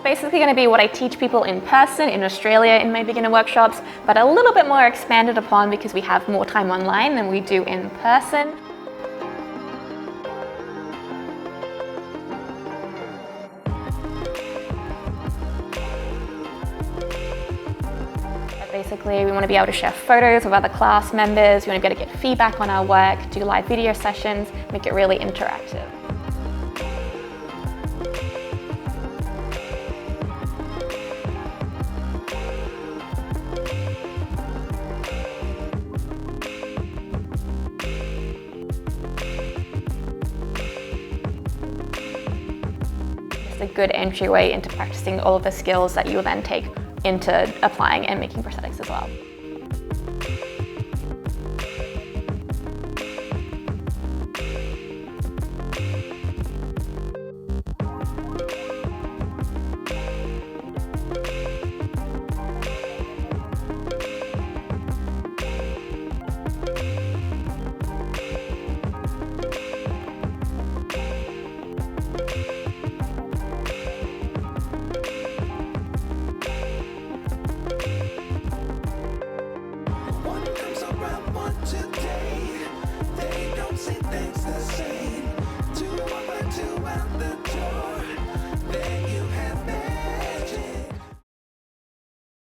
basically going to be what I teach people in person in Australia in my beginner workshops, but a little bit more expanded upon because we have more time online than we do in person. Basically, we want to be able to share photos with other class members, we want to be able to get feedback on our work, do live video sessions, make it really interactive. It's a good entryway into practicing all of the skills that you will then take into applying and making prosthetics as well. Today, they don't see things the same.